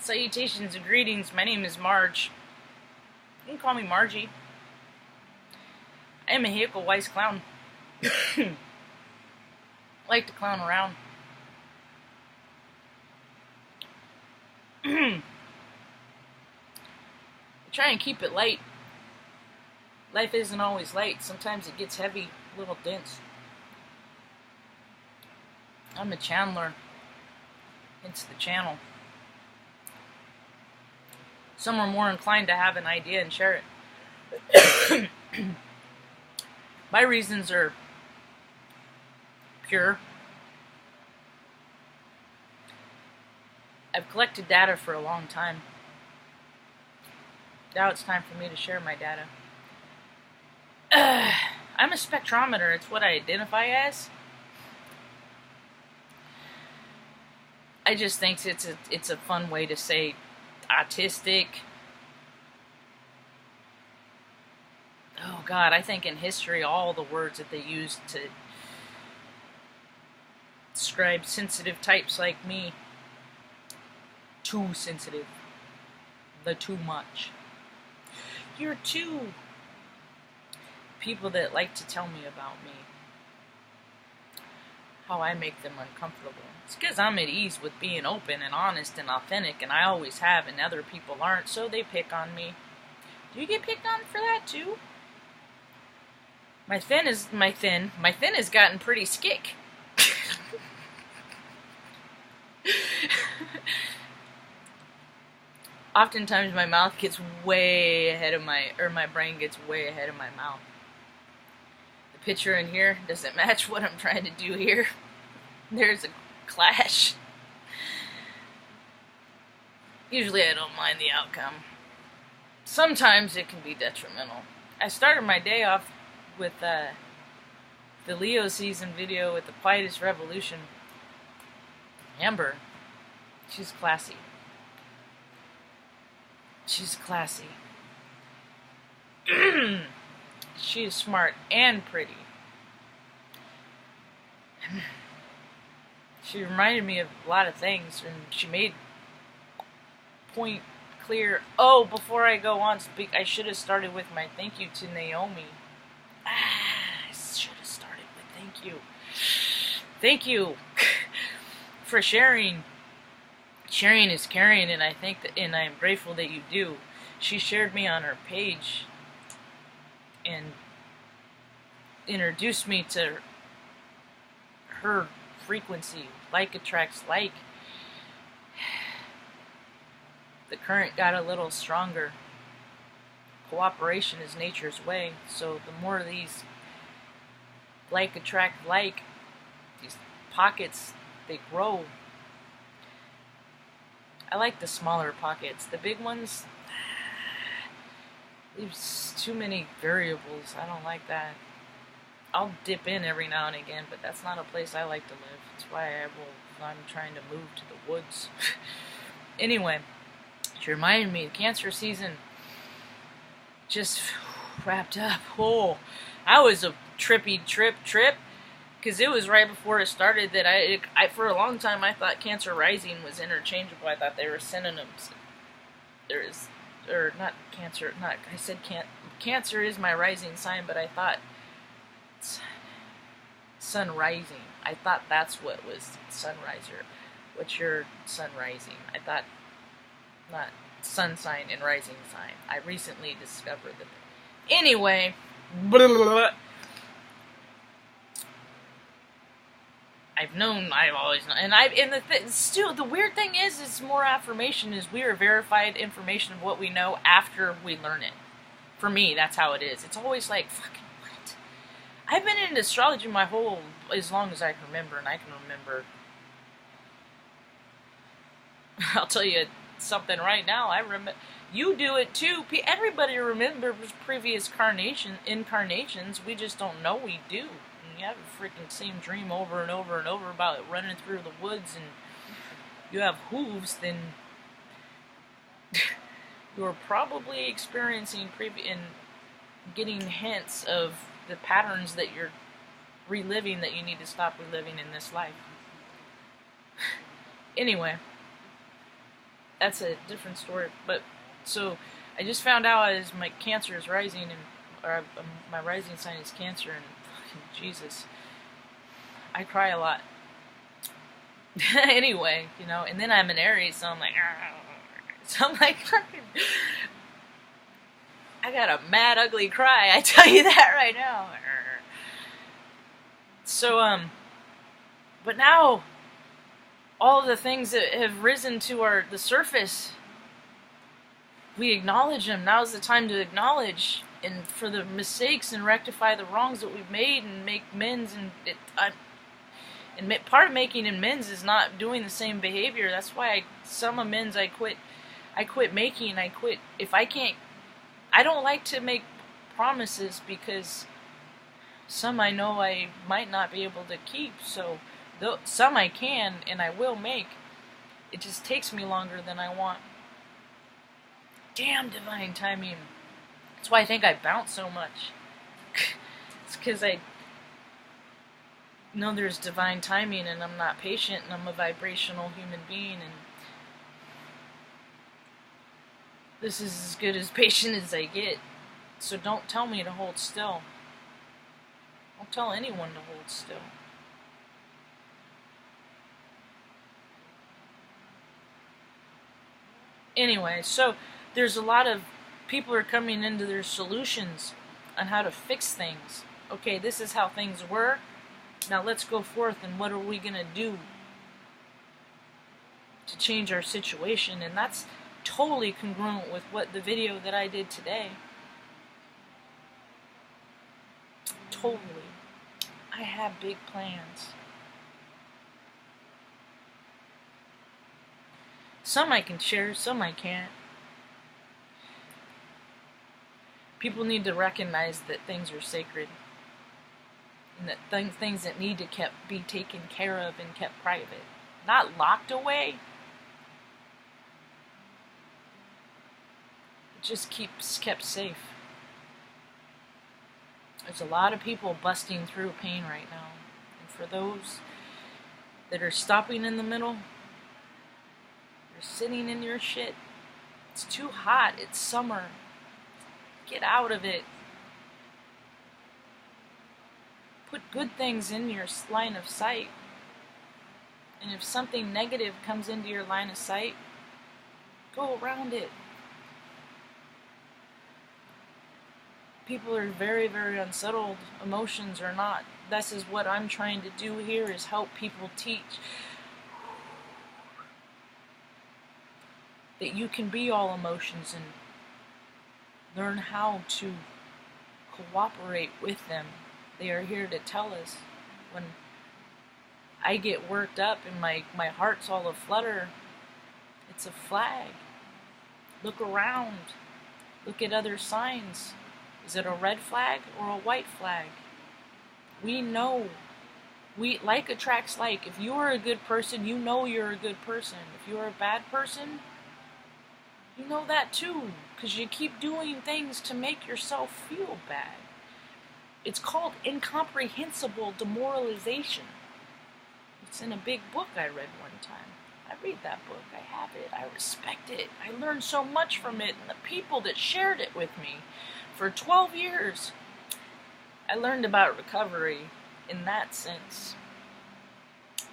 Salutations and greetings. My name is Marge. You can call me Margie. I am a vehicle wise clown. I like to clown around. Try and keep it light. Life isn't always light. Sometimes it gets heavy, a little dense. I'm a channeler. Hence the channel. Some are more inclined to have an idea and share it. My reasons are pure. I've collected data for a long time. Now it's time for me to share my data. I'm a spectrometer. It's what I identify as. I just think it's a fun way to say autistic. Oh God, I think in history all the words that they used to describe sensitive types like me, too sensitive, the too much. You're too. People that like to tell me about me, how I make them uncomfortable. It's because I'm at ease with being open and honest and authentic, and I always have, and other people aren't, so they pick on me. Do you get picked on for that too? My thin has gotten pretty skick. Oftentimes my mouth gets way ahead of my brain gets way ahead of my mouth. The picture in here doesn't match what I'm trying to do here. There's a clash. Usually I don't mind the outcome. Sometimes it can be detrimental. I started my day off with the Leo season video with the quietest revolution. Amber, she's classy. She's classy. She is smart and pretty. She reminded me of a lot of things, and she made point clear. Oh, before I go on speak, I should have started with my thank you to Naomi. I should have started with thank you. Thank you for sharing. Sharing is caring, and I think that, and I am grateful that you do. She shared me on her page and introduced me to her frequency. Like attracts like. The current got a little stronger. Cooperation is nature's way, so the more of these like attract like, these pockets, they grow. I like the smaller pockets. The big ones leaves too many variables. I don't like that. I'll dip in every now and again, but that's not a place I like to live. That's why I'm trying to move to the woods. Anyway, she reminded me, the cancer season just wrapped up. Oh, I was a trippy trip, because it was right before it started that I for a long time I thought Cancer Rising was interchangeable. I thought they were synonyms. Cancer is my rising sign, but I thought sun rising. I thought that's what was sunriser. What's your sun rising? I thought not sun sign and rising sign. I recently discovered that. Anyway, blah, blah, blah. I've always known, and still the weird thing is, it's more affirmation. Is we are verified information of what we know after we learn it. For me, that's how it is. It's always like, fucking what? I've been in astrology as long as I can remember, and I can remember. I'll tell you something right now. I remember. You do it too. Everybody remembers previous incarnations. We just don't know we do. You have a freaking same dream over and over and over about it running through the woods, and you have hooves, then you're probably experiencing and getting hints of the patterns that you're reliving that you need to stop reliving in this life. Anyway, that's a different story. But so I just found out as my cancer is rising, and my rising sign is Cancer, and fucking Jesus, I cry a lot. Anyway, you know, and then I'm an Aries, so I'm like, fucking, I got a mad ugly cry. I tell you that right now. So but now all of the things that have risen to the surface, we acknowledge them. Now's the time to acknowledge and for the mistakes and rectify the wrongs that we've made and make amends. And part of making amends is not doing the same behavior. That's why some amends I quit making. If I can't, I don't like to make promises because some I know I might not be able to keep. So some I can and I will make. It just takes me longer than I want. Damn divine timing. That's why I think I bounce so much. It's because I know there's divine timing and I'm not patient and I'm a vibrational human being, and this is as good as patient as I get. So don't tell me to hold still. Don't tell anyone to hold still. Anyway, so there's a lot of people are coming into their solutions on how to fix things. Okay, this is how things were. Now let's go forth and what are we going to do to change our situation? And that's totally congruent with what the video that I did today. Totally. I have big plans. Some I can share, some I can't. People need to recognize that things are sacred. And that things that need to be taken care of and kept private. Not locked away. It just kept safe. There's a lot of people busting through pain right now. And for those that are stopping in the middle, you're sitting in your shit. It's too hot. It's summer. Get out of it. Put good things in your line of sight. And if something negative comes into your line of sight, go around it. People are very, very unsettled. Emotions are not. This is what I'm trying to do here, is help people teach that you can be all emotions and learn how to cooperate with them. They are here to tell us. When I get worked up and my heart's all aflutter, it's a flag. Look around. Look at other signs. Is it a red flag or a white flag? We know. Like attracts like. If you are a good person, you know you're a good person. If you're a bad person, you know that too. Because you keep doing things to make yourself feel bad. It's called incomprehensible demoralization. It's in a big book I read one time. I read that book. I have it. I respect it. I learned so much from it and the people that shared it with me. For 12 years, I learned about recovery in that sense.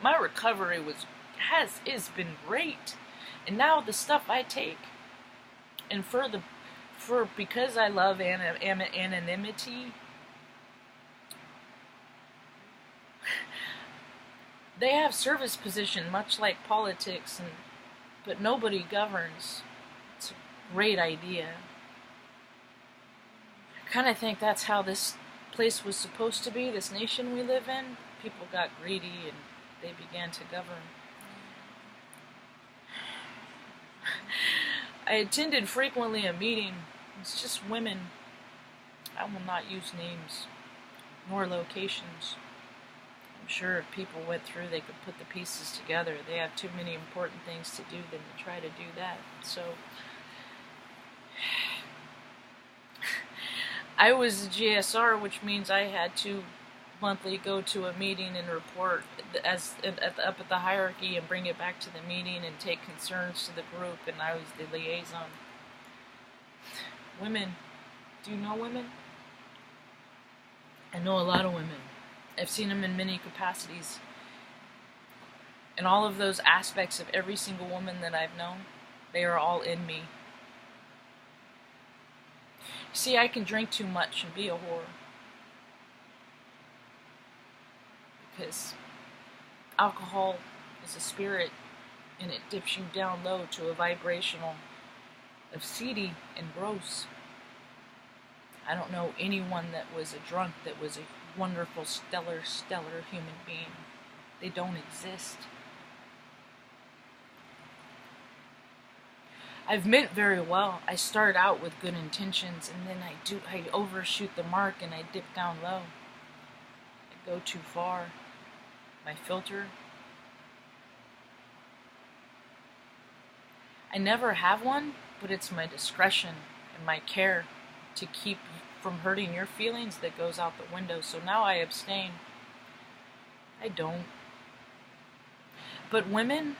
My recovery has been great. And now the stuff I take, and because I love anonymity, they have service position, much like politics, but nobody governs. It's a great idea. I kind of think that's how this place was supposed to be, this nation we live in. People got greedy and they began to govern. I attended frequently a meeting. It's just women. I will not use names nor locations. I'm sure if people went through, they could put the pieces together. They have too many important things to do than to try to do that. So I was a GSR, which means I had to monthly go to a meeting and report up at the hierarchy and bring it back to the meeting and take concerns to the group, and I was the liaison. Women. Do you know women? I know a lot of women. I've seen them in many capacities. And all of those aspects of every single woman that I've known, they are all in me. See, I can drink too much and be a whore. Because alcohol is a spirit, and it dips you down low to a vibrational of seedy and gross. I don't know anyone that was a drunk that was a wonderful, stellar human being. They don't exist. I've meant very well. I start out with good intentions, and then I overshoot the mark and I dip down low. I go too far. My filter. I never have one, but it's my discretion and my care to keep from hurting your feelings that goes out the window. So now I abstain. I don't. But women,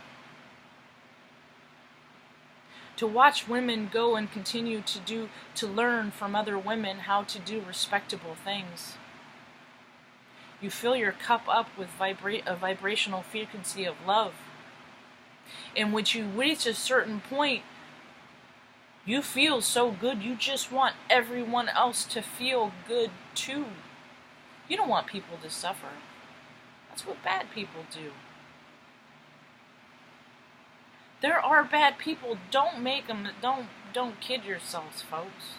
to watch women go and continue to learn from other women how to do respectable things. You fill your cup up with a vibrational frequency of love. In which you reach a certain point, you feel so good, you just want everyone else to feel good too. You don't want people to suffer. That's what bad people do. There are bad people. Don't kid yourselves, folks.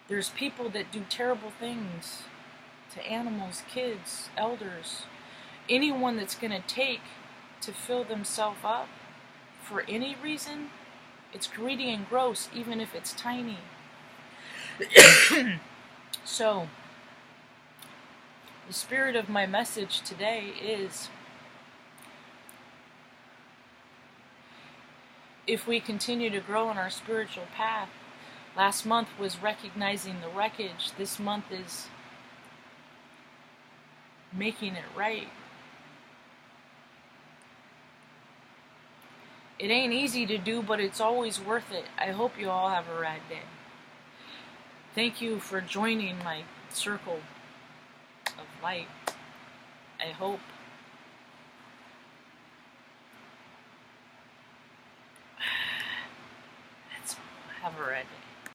There's people that do terrible things to animals, kids, elders, anyone that's going to take to fill themselves up for any reason. It's greedy and gross, even if it's tiny. So, the spirit of my message today is, if we continue to grow in our spiritual path, last month was recognizing the wreckage. This month is making it right. It ain't easy to do, but it's always worth it. I hope you all have a rad day. Thank you for joining my circle of light. I hope have a rad day.